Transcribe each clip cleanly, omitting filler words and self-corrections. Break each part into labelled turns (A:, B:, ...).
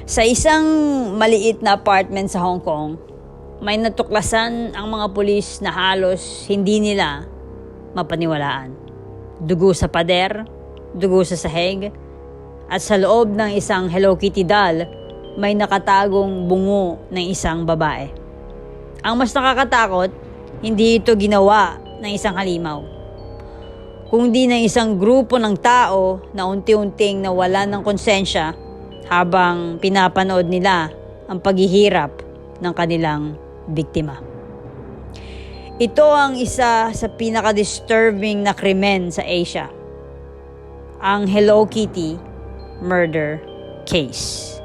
A: Sa isang maliit na apartment sa Hong Kong, may natuklasan ang mga pulis na halos hindi nila mapaniwalaan. Dugo sa pader, dugo sa sahig, at sa loob ng isang Hello Kitty doll, may nakatagong bungo ng isang babae. Ang mas nakakatakot, hindi ito ginawa ng isang halimaw, kundi ng isang grupo ng tao na unti-unting nawalan ng konsensya habang pinapanood nila ang paghihirap ng kanilang biktima. Ito ang isa sa pinaka-disturbing na krimen sa Asia, ang Hello Kitty murder case.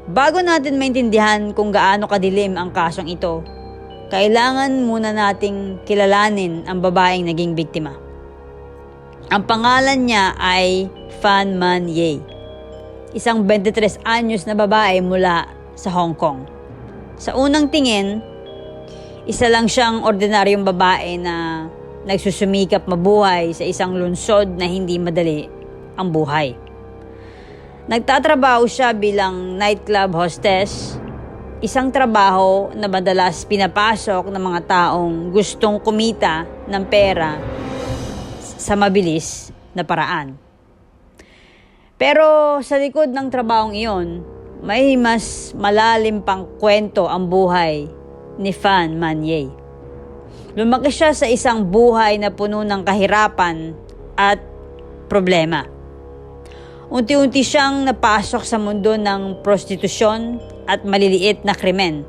A: Bago natin maintindihan kung gaano kadilim ang kasong ito, kailangan muna nating kilalanin ang babaeng naging biktima. Ang pangalan niya ay Phan Man Ye, isang 23 anyos na babae mula sa Hong Kong. Sa unang tingin, isa lang siyang ordinaryong babae na nagsusumikap mabuhay sa isang lungsod na hindi madali ang buhay. Nagtatrabaho siya bilang nightclub hostess, isang trabaho na madalas pinapasok ng mga taong gustong kumita ng pera sa mabilis na paraan. Pero sa likod ng trabahong iyon, may mas malalim pang kwento ang buhay ni Phan Man Ye. Lumaki siya sa isang buhay na puno ng kahirapan at problema. Unti-unti siyang napasok sa mundo ng prostitusyon at maliliit na krimen.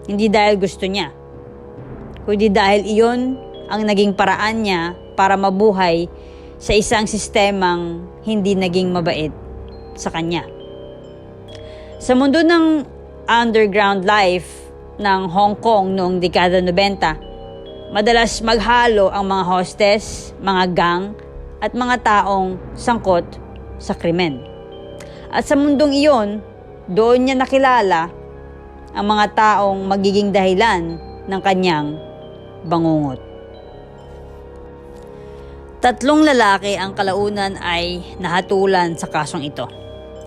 A: Hindi dahil gusto niya, kundi dahil iyon ang naging paraan niya para mabuhay sa isang sistemang hindi naging mabait sa kanya. Sa mundo ng underground life ng Hong Kong noong dekada 90, madalas maghalo ang mga hostess, mga gang, at mga taong sangkot sa krimen. At sa mundong iyon, doon niya nakilala ang mga taong magiging dahilan ng kanyang bangungot. 3 lalaki ang kalaunan ay nahatulan sa kasong ito.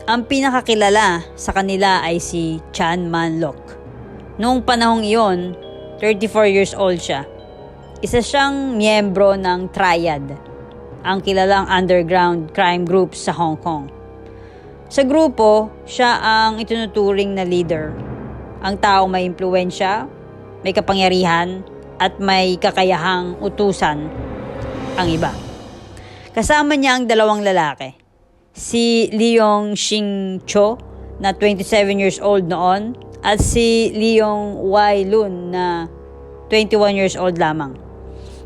A: Ang pinakakilala sa kanila ay si Chan Man Lok. Noong panahong iyon, 34 years old siya. Isa siyang miyembro ng Triad, ang kilalang underground crime group sa Hong Kong. Sa grupo, siya ang itinuturing na leader. Ang taong may impluwensya, may kapangyarihan, at may kakayahang utusan ang iba. Kasama niya ang 2 lalaki, si Leong Shing Cho na 27 years old noon at si Leong Wai Lun na 21 years old lamang.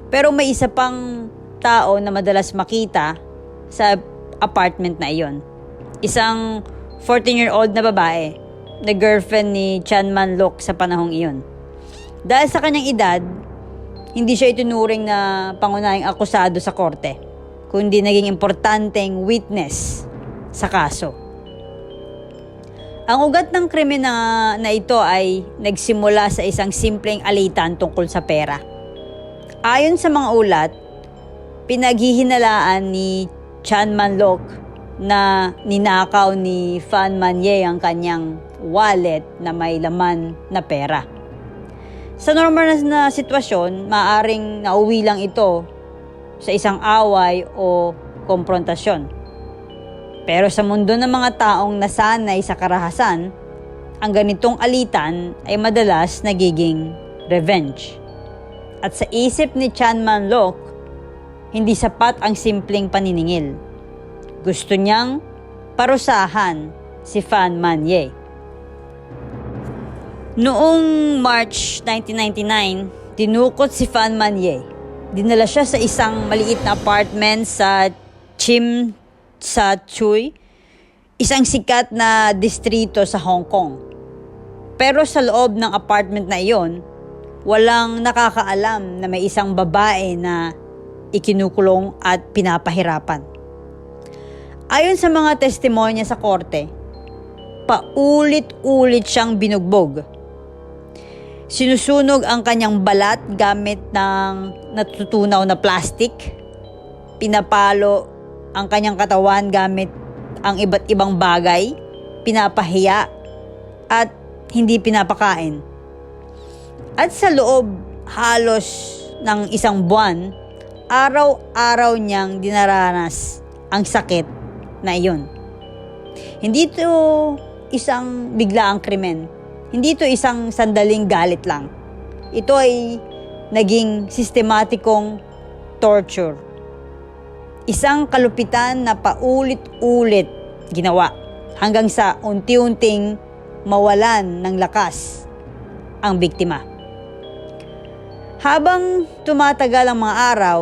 A: Pero may isa pang tao na madalas makita sa apartment na iyon. Isang 14-year-old na babae na girlfriend ni Chan Man Lok sa panahong iyon. Dahil sa kanyang edad, hindi siya itinuring na pangunahing akusado sa korte, kundi naging importanteng witness sa kaso. Ang ugat ng krimen na ito ay nagsimula sa isang simpleng alitan tungkol sa pera. Ayon sa mga ulat, pinaghihinalaan ni Chan Man Lok na ninakaw ni Phan Man Ye ang kanyang wallet na may laman na pera. Sa normal na sitwasyon, maaaring nauwi lang ito sa isang away o komprontasyon. Pero sa mundo ng mga taong nasanay sa karahasan, ang ganitong alitan ay madalas nagiging revenge. At sa isip ni Chan Man Lok, hindi sapat ang simpleng paniningil. Gusto niyang parusahan si Phan Man Ye. Noong March 1999, dinukot si Phan Man Ye. Dinala siya sa isang maliit na apartment sa Tsim Sha Tsui, isang sikat na distrito sa Hong Kong. Pero sa loob ng apartment na iyon, walang nakakaalam na may isang babae na ikinukulong at pinapahirapan. Ayon sa mga testimonya sa korte, paulit-ulit siyang binugbog. Sinusunog ang kanyang balat gamit ng natutunaw na plastic. Pinapalo ang kanyang katawan gamit ang iba't ibang bagay pinapahiya at hindi pinapakain. At sa loob halos ng isang buwan, araw-araw niyang dinaranas ang sakit na iyon. Hindi ito isang biglaang krimen. Hindi ito isang sandaling galit lang. Ito ay naging sistematikong torture. Isang kalupitan na paulit-ulit ginawa hanggang sa unti-unting mawalan ng lakas ang biktima. Habang tumatagal ang mga araw,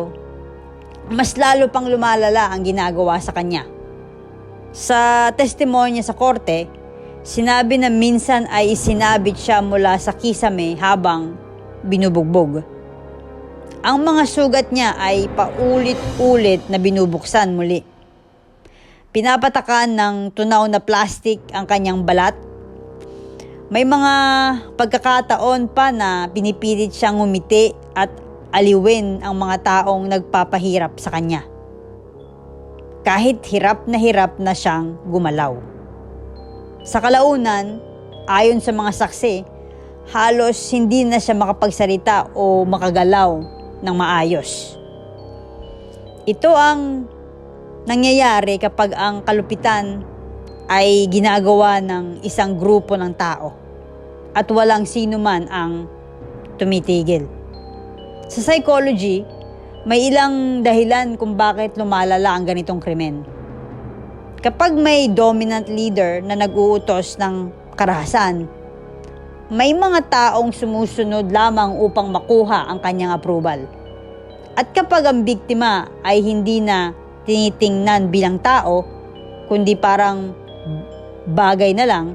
A: mas lalo pang lumalala ang ginagawa sa kanya. Sa testimonya sa korte, sinabi na minsan ay isinabit siya mula sa kisame habang binubugbog. Ang mga sugat niya ay paulit-ulit na binubuksan muli. Pinapatakan ng tunaw na plastik ang kanyang balat. May mga pagkakataon pa na pinipilit siyang ngumiti at aliwin ang mga taong nagpapahirap sa kanya. Kahit hirap na siyang gumalaw. Sa kalaunan, ayon sa mga saksi, halos hindi na siya makapagsalita o makagalaw ng maayos. Ito ang nangyayari kapag ang kalupitan ay ginagawa ng isang grupo ng tao at walang sino man ang tumitigil. Sa psychology, may ilang dahilan kung bakit lumalala ang ganitong krimen. Kapag may dominant leader na nag-uutos ng karahasan, may mga taong sumusunod lamang upang makuha ang kanyang approval. At kapag ang biktima ay hindi na tinitingnan bilang tao, kundi parang bagay na lang,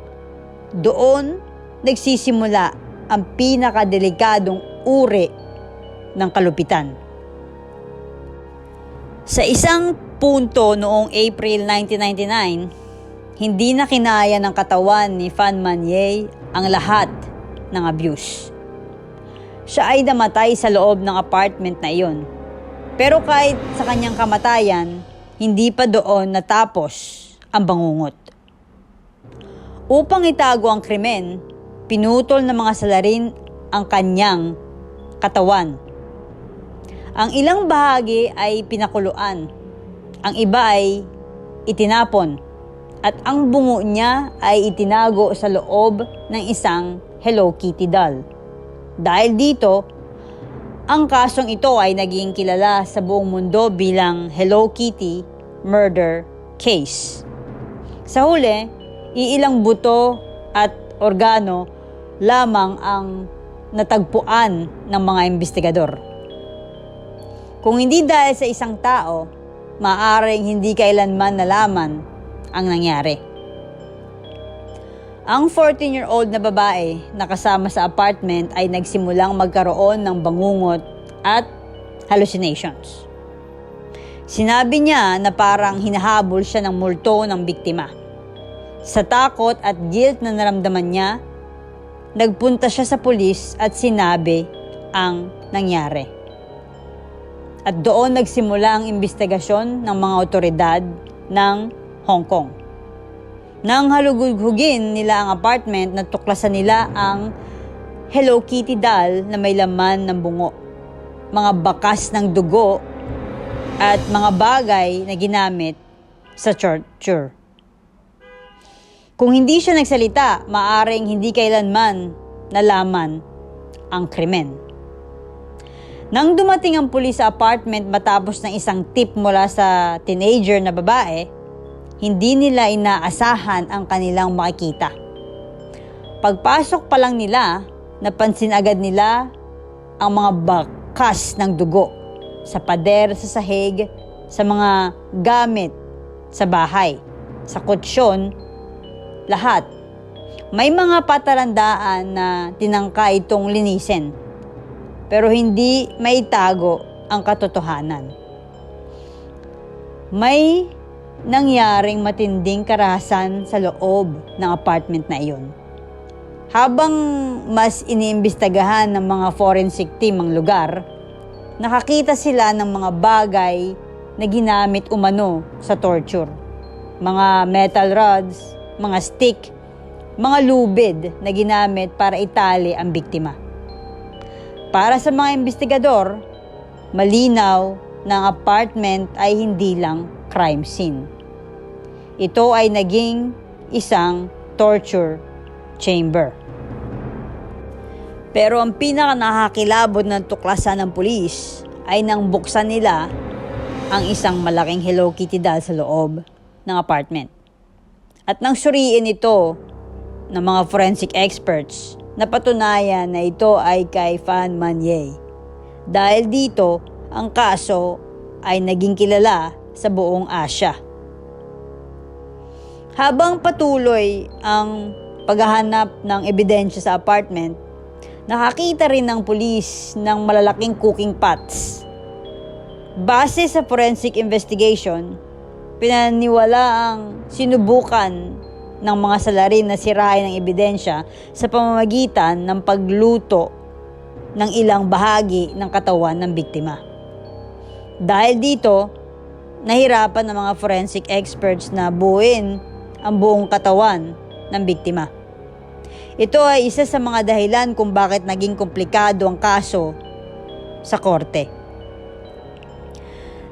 A: doon nagsisimula ang pinakadelikadong uri ng kalupitan. Sa isang punto noong April 1999, hindi na kinaya ng katawan ni Phan Man Ye ang lahat ng abuse. Siya ay namatay sa loob ng apartment na iyon. Pero kahit sa kanyang kamatayan, hindi pa doon natapos ang bangungot. Upang itago ang krimen, pinutol ng mga salarin ang kanyang katawan. Ang ilang bahagi ay pinakuluan, ang iba ay itinapon, at ang bungo niya ay itinago sa loob ng isang Hello Kitty doll. Dahil dito, ang kasong ito ay naging kilala sa buong mundo bilang Hello Kitty Murder Case. Sa huli, iilang buto at organo lamang ang natagpuan ng mga investigador. Kung hindi dahil sa isang tao, maaaring hindi kailanman nalaman ang nangyari. Ang 14-year-old na babae na kasama sa apartment ay nagsimulang magkaroon ng bangungot at hallucinations. Sinabi niya na parang hinahabol siya ng multo ng biktima. Sa takot at guilt na naramdaman niya, nagpunta siya sa pulis at sinabi ang nangyari. At doon nagsimula ang investigasyon ng mga otoridad ng Hong Kong. Nang halughugin nila ang apartment, natuklasan nila ang Hello Kitty doll na may laman ng bungo, mga bakas ng dugo at mga bagay na ginamit sa torture. Kung hindi siya nagsalita, maaaring hindi kailanman nalaman ang krimen. Nang dumating ang pulis sa apartment matapos ng isang tip mula sa teenager na babae, hindi nila inaasahan ang kanilang makikita. Pagpasok pa lang nila, napansin agad nila ang mga bakas ng dugo sa pader, sa sahig, sa mga gamit sa bahay, sa kutsyon, lahat. May mga patarandaan na tinangka itong linisin, pero hindi maitago ang katotohanan. May nangyaring matinding karahasan sa loob ng apartment na iyon. Habang mas iniimbestagahan ng mga forensic team ang lugar, nakakita sila ng mga bagay na ginamit umano sa torture. Mga metal rods, mga stick, mga lubid na ginamit para itali ang biktima. Para sa mga investigador, malinaw na ang apartment ay hindi lang crime scene. Ito ay naging isang torture chamber. Pero ang pinaka nakakilabot ng tuklasan ng pulis ay nang buksan nila ang isang malaking Hello Kitty doll sa loob ng apartment. At nang suriin ito ng mga forensic experts, napatunayan na ito ay kay Fan Man-ye. Dahil dito, ang kaso ay naging kilala sa buong Asya. Habang patuloy ang paghahanap ng ebidensya sa apartment, nakakita rin ng pulis ng malalaking cooking pots. Base sa forensic investigation, pinaniwalaang sinubukan ng mga salarin na sirain ng ebidensya sa pamamagitan ng pagluto ng ilang bahagi ng katawan ng biktima. Dahil dito, nahirapan ng mga forensic experts na buuin ang buong katawan ng biktima. Ito ay isa sa mga dahilan kung bakit naging komplikado ang kaso sa korte.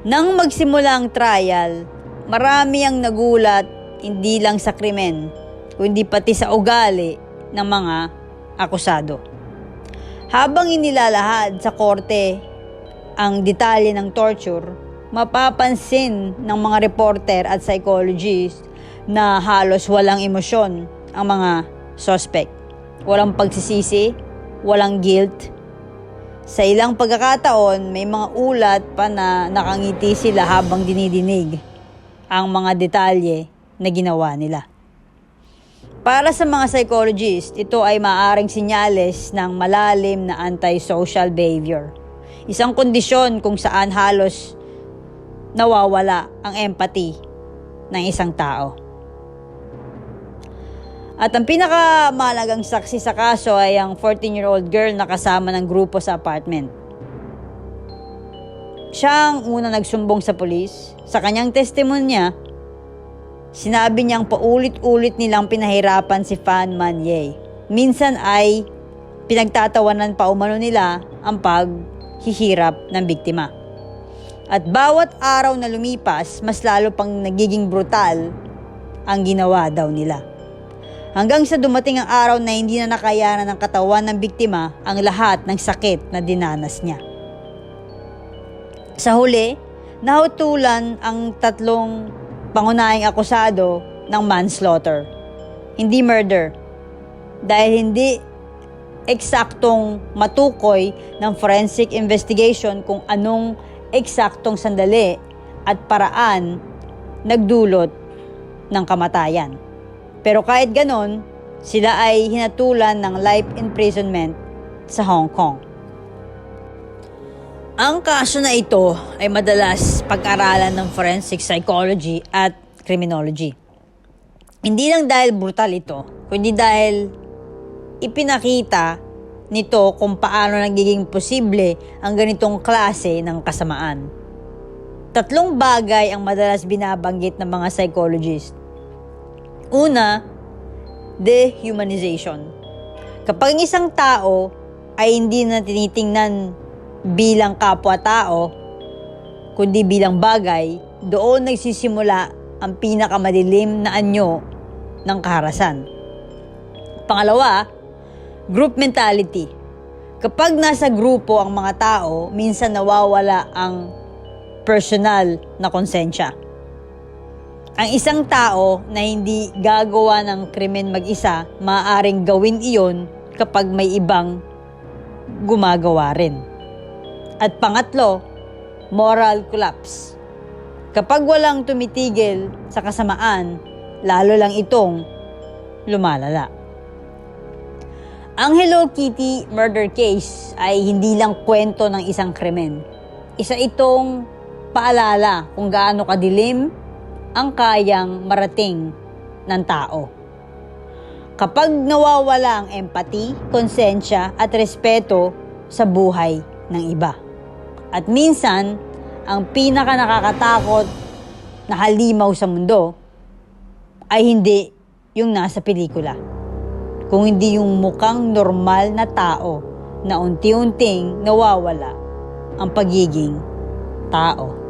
A: Nang magsimula ang trial, marami ang nagulat hindi lang sa krimen, kundi pati sa ugali ng mga akusado. Habang inilalahad sa korte ang detalye ng torture, mapapansin ng mga reporter at psychologist na halos walang emosyon ang mga suspect. Walang pagsisisi, walang guilt. Sa ilang pagkakataon, may mga ulat pa na nakangiti sila habang dinidinig ang mga detalye na ginawa nila. Para sa mga psychologist, ito ay maaaring senyales ng malalim na antisocial behavior. Isang kondisyon kung saan halos nawawala ang empathy ng isang tao. At ang pinakamahalagang saksi sa kaso ay ang 14-year-old girl na kasama ng grupo sa apartment. Siya ang unang nagsumbong sa pulis. Sa kanyang testimonya, sinabi niyang paulit-ulit nilang pinahirapan si Fan Man-ye. Minsan ay pinagtatawanan pa umano nila ang paghihirap ng biktima. At bawat araw na lumipas, mas lalo pang nagiging brutal ang ginawa daw nila. Hanggang sa dumating ang araw na hindi na nakayanan ng katawan ng biktima ang lahat ng sakit na dinanas niya. Sa huli, nahutulan ang 3 pangunahing akusado ng manslaughter, hindi murder, dahil hindi eksaktong matukoy ng forensic investigation kung anong eksaktong sandali at paraan nagdulot ng kamatayan. Pero kahit ganon, sila ay hinatulan ng life imprisonment sa Hong Kong. Ang kaso na ito ay madalas pag-aralan ng forensic psychology at criminology. Hindi lang dahil brutal ito, kundi dahil ipinakita nito kung paano nagiging posible ang ganitong klase ng kasamaan. 3 bagay ang madalas binabanggit ng mga psychologist. Una, dehumanization. Kapag ang isang tao ay hindi na tinitingnan bilang kapwa-tao, kundi bilang bagay, doon nagsisimula ang pinakamadilim na anyo ng kaharasan. Pangalawa, group mentality. Kapag nasa grupo ang mga tao, minsan nawawala ang personal na konsensya. Ang isang tao na hindi gagawa ng krimen mag-isa, maaaring gawin iyon kapag may ibang gumagawa rin. At pangatlo, moral collapse. Kapag walang tumitigil sa kasamaan, lalo lang itong lumalala. Ang Hello Kitty murder case ay hindi lang kwento ng isang krimen. Isa itong paalala kung gaano kadilim ang kayang marating ng tao. Kapag nawawala ang empathy, konsensya at respeto sa buhay ng iba. At minsan, ang pinaka nakakatakot na halimaw sa mundo ay hindi yung nasa pelikula. Kung hindi yung mukhang normal na tao na unti-unting nawawala ang pagiging tao.